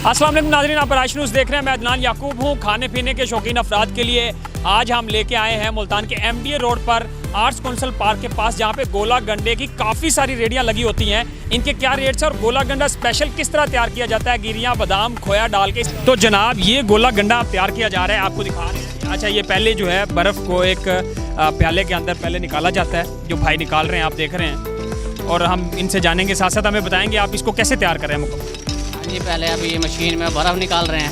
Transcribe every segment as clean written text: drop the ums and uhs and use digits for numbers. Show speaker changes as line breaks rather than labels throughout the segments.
अस्सलाम वालेकुम नाज़रीन, आप आइश न्यूज़ देख रहे हैं। मैं अदनान याकूब हूँ। खाने पीने के शौकीन अफराद के लिए आज हम लेके आए हैं मुल्तान के MDA रोड पर आर्ट्स काउंसिल पार्क के पास, जहाँ पे गोला गंडे की काफ़ी सारी रेडियाँ लगी होती हैं। इनके क्या रेट्स हैं और गोला गंडा स्पेशल किस तरह तैयार किया जाता है, गिरियाँ बादाम खोया डाल के। तो जनाब ये गोला गंडा तैयार किया जा रहा है, आपको दिखा रहे हैं। अच्छा, ये पहले जो है बर्फ़ को एक प्याले के अंदर पहले निकाला जाता है, जो भाई निकाल रहे हैं आप देख रहे हैं, और हम इनसे जानेंगे, साथ साथ हमें बताएंगे आप इसको कैसे तैयार कर रहे हैं।
जी, पहले अभी ये मशीन में बर्फ़ निकाल रहे हैं।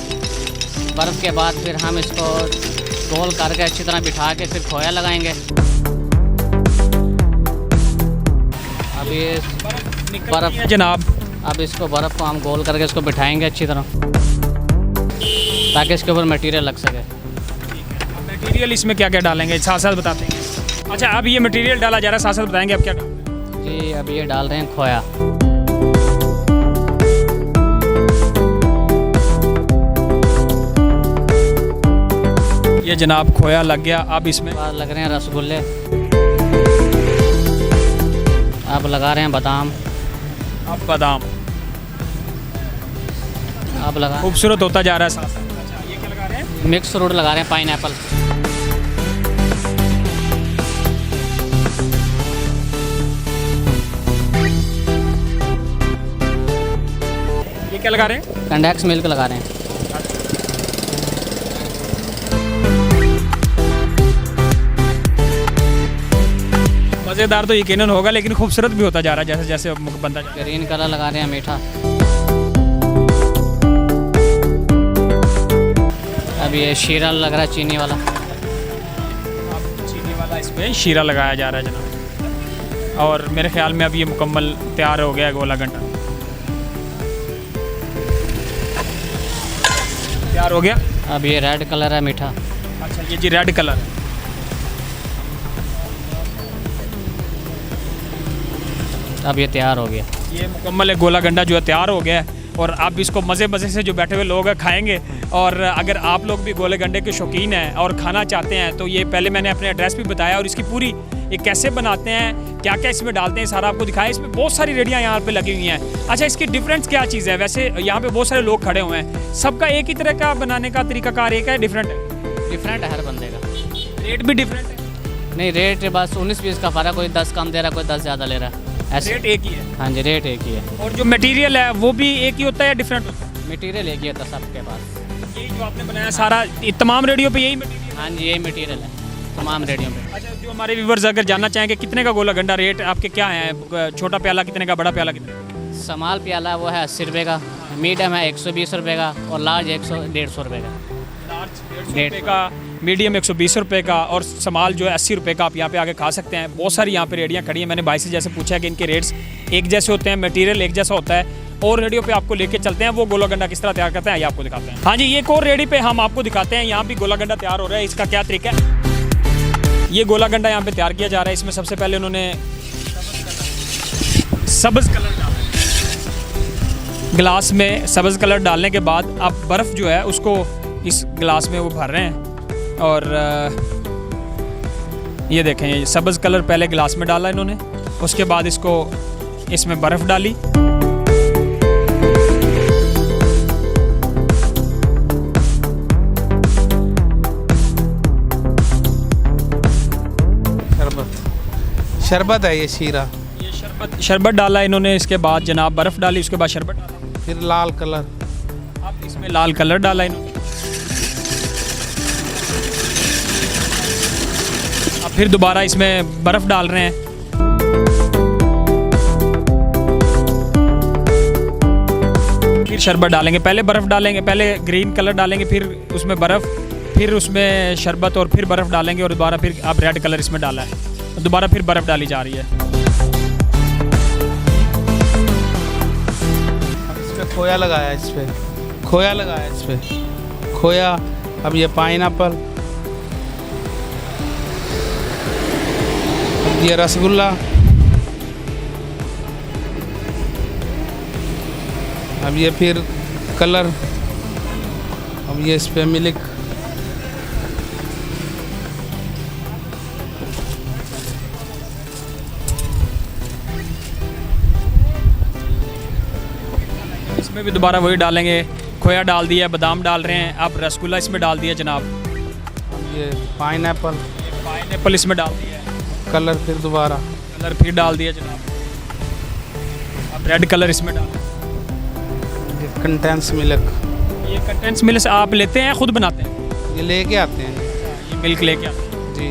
बर्फ़ के बाद फिर हम इसको रोल करके अच्छी तरह बिठा के फिर खोया लगाएंगे। अभी बर्फ़
जनाब,
अब इसको बर्फ़ को हम गोल करके इसको बिठाएंगे अच्छी तरह, ताकि इसके ऊपर मटेरियल लग सके।
मटेरियल इसमें क्या क्या डालेंगे साथ साथ बताते हैं। अच्छा, अब ये मटेरियल डाला जा रहा है, साथ साथ बताएंगे अब क्या डाल रहे हैं।
जी, अब ये डाल रहे हैं खोया।
ये जनाब खोया लग गया। अब इसमें
लग रहे हैं रसगुल्ले, अब लगा रहे हैं बादाम,
अब बादाम,
अब लगा
खूबसूरत होता जा रहा है साथ साथ। अच्छा, ये क्या लगा रहे हैं?
मिक्स फ्रूट लगा रहे हैं, पाइनएप्पल।
ये क्या लगा रहे हैं?
कंडेंस मिल्क लगा रहे हैं।
मज़ेदार तो यकीनन होगा, लेकिन खूबसूरत भी होता जा रहा है जैसे जैसे बनता जा रहा है।
ग्रीन कलर लगा रहे हैं, मीठा। अब ये शीरा लग रहा है, चीनी वाला।
चीनी वाला इसमें शीरा लगाया जा रहा है जनाब, और मेरे ख्याल में अब ये मुकम्मल तैयार हो गया है गोला गंडा। तैयार हो गया।
अब ये रेड कलर है, मीठा।
अच्छा, ये जी रेड कलर है।
अब ये तैयार हो गया।
ये मुकम्मल है गोला गंडा जो है तैयार हो गया है, और अब इसको मज़े मज़े से जो बैठे हुए लोग हैं खाएंगे। और अगर आप लोग भी गोले गंडे के शौकीन हैं और खाना चाहते हैं तो ये पहले मैंने अपने एड्रेस भी बताया, और इसकी पूरी ये कैसे बनाते हैं, क्या क्या इसमें डालते हैं, सारा आपको दिखाया। इसमें बहुत सारी रेडियाँ यहाँ पे लगी हुई हैं। अच्छा, इसकी डिफरेंस क्या चीज़ है? वैसे यहाँ पे बहुत सारे लोग खड़े हुए हैं, सबका एक ही तरह का बनाने का तरीकाकार एक है, डिफरेंट है?
डिफरेंट है हर बंदे का।
रेट भी डिफरेंट है?
नहीं, रेट बस 19-20 का फ़र्क, कोई 10 कम दे रहा है, कोई 10 ज़्यादा ले रहा है, ऐसे।
रेट एक ही है?
हाँ जी, रेट एक ही है।
और जो मटेरियल है वो भी एक ही होता है या डिफरेंट होता है?
मटेरियल एक ही होता है सबके पास।
यही जो आपने बनाया सारा, तमाम रेडियो पे यही मटेरियल?
हाँ जी, यही मटेरियल है तमाम रेडियो में।
अच्छा, जो हमारे व्यूवर्स अगर जानना चाहें कि कितने का गोला गंडा रेट आपके क्या है, छोटा प्याला कितने का, बड़ा प्याला कितने का?
समाल प्याला वो है 80 रुपये का, मीडियम है 120 रुपये का, और लार्ज 150 रुपये का।
लार्ज 150 रुपये का, मीडियम 120 रुपये का, और समाल जो है 80 रुपये का। आप यहाँ पे आके खा सकते हैं। बहुत सारी यहाँ पे रेडियाँ खड़ी हैं। मैंने भाई से जैसे पूछा कि इनके रेट्स एक जैसे होते हैं, मटेरियल एक जैसा होता है। और रेडियो पे आपको लेके चलते हैं, वो गोला गंडा किस तरह तैयार करते हैं ये आपको दिखाते हैं। हाँ जी, ये एक और रेडी पे हम आपको दिखाते हैं। यहाँ भी गोला गंडा तैयार हो रहा है, इसका क्या तरीका है। ये गोला गंडा यहाँ पे तैयार किया जा रहा है। इसमें सबसे पहले उन्होंने सब्ज़ कलर डाला है। गिलास में सब्ज़ कलर डालने के बाद अब बर्फ़ जो है उसको इस गिलास में वो भर रहे हैं, और ये देखें, ये सब्ज़ कलर पहले गिलास में डाला इन्होंने, उसके बाद इसको इसमें बर्फ़ डाली।
शरबत है ये शीरा।
ये शरबत डाला इन्होंने, इसके बाद जनाब बर्फ़ डाली, उसके बाद शरबत डाला,
फिर लाल कलर।
अब इसमें लाल कलर डाला इन्होंने। अब फिर दोबारा इसमें बर्फ़ डाल रहे हैं। फिर शरबत डालेंगे, पहले बर्फ़ डालेंगे, पहले ग्रीन कलर डालेंगे, फिर उसमें बर्फ़, फिर उसमें शरबत, और फिर बर्फ़ डालेंगे, और दोबारा फिर अब रेड कलर इसमें डाला है, दोबारा फिर बर्फ़ डाली जा रही है।
इस पे खोया लगाया, इस पे खोया लगाया, इस पे खोया। अब ये पाइनएप्पल, ये रसगुल्ला, अब ये फिर कलर, अब ये इस पे मिल्क।
इसमें भी दोबारा वही डालेंगे, खोया डाल दिया, बादाम डाल रहे हैं, अब रसगुल्ला इसमें डाल दिया जनाब,
अब ये पाइनएप्पल,
पाइनएप्पल इसमें डाल दिया है,
कलर फिर दोबारा,
कलर फिर डाल दिया जनाब, अब रेड कलर इसमें डाल दिया।
ये कंटेंस मिल्क,
ये कंटेंट्स मिल्क आप लेते हैं खुद बनाते हैं?
ये लेके आते हैं
ये मिल्क लेके आते हैं।
जी।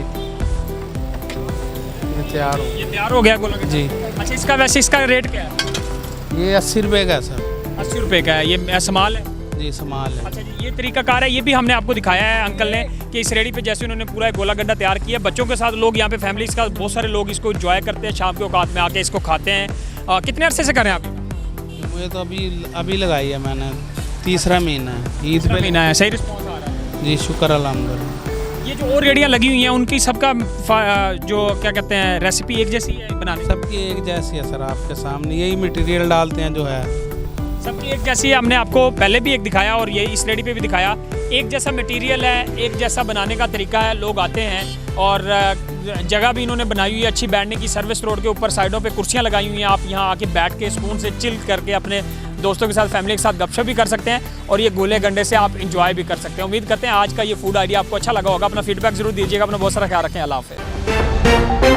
ये तैयार हो,
ये तैयार हो गया गोला गंडा?
जी।
अच्छा, इसका वैसे इसका रेट क्या है?
ये 80 रुपये का है सर।
80 रुपये का है, ये समाल है?
जी समाल है।
अच्छा जी, ये तरीकाकार है, ये भी हमने आपको दिखाया है अंकल ने कि इस रेडी पे जैसे उन्होंने पूरा एक गोला गंडा तैयार किया, बच्चों के साथ लोग यहाँ पे फैमिलीज का बहुत सारे लोग इसको एंजॉय करते हैं, शाम के औकात में आके इसको खाते हैं। कितने अरसे से कर रहे हैं आप?
मुझे तो अभी लगाई है मैंने, तीसरा महीना है, ईद पे
महीना है, सही रिस्पॉन्स आ रहा है
जी, शुक्र अल्हम्दुलिल्लाह।
ये जो और रेडियाँ लगी हुई हैं उनकी सबका जो क्या कहते हैं रेसिपी एक जैसी है बनाने?
सबकी एक जैसी है सर, आपके सामने यही मटेरियल डालते हैं जो है,
सबकी एक जैसी है। हमने आपको पहले भी एक दिखाया और ये इस रेडी पे भी दिखाया, एक जैसा मटेरियल है, एक जैसा बनाने का तरीका है। लोग आते हैं और जगह भी इन्होंने बनाई हुई है अच्छी, बैठने की। सर्विस रोड के ऊपर साइडों पे कुर्सियां लगाई हुई हैं, आप यहाँ आके बैठ के सुकून से चिल करके अपने दोस्तों के साथ, फैमिली के साथ गपशप भी कर सकते हैं और ये गोले गंडे से आप इंजॉय भी कर सकते हैं। उम्मीद करते हैं आज का ये फूड आइडिया आपको अच्छा लगा होगा। अपना फीडबैक जरूर दीजिएगा, अपना बहुत सारा ख्याल रखें। अल्लाह हाफ़िज़।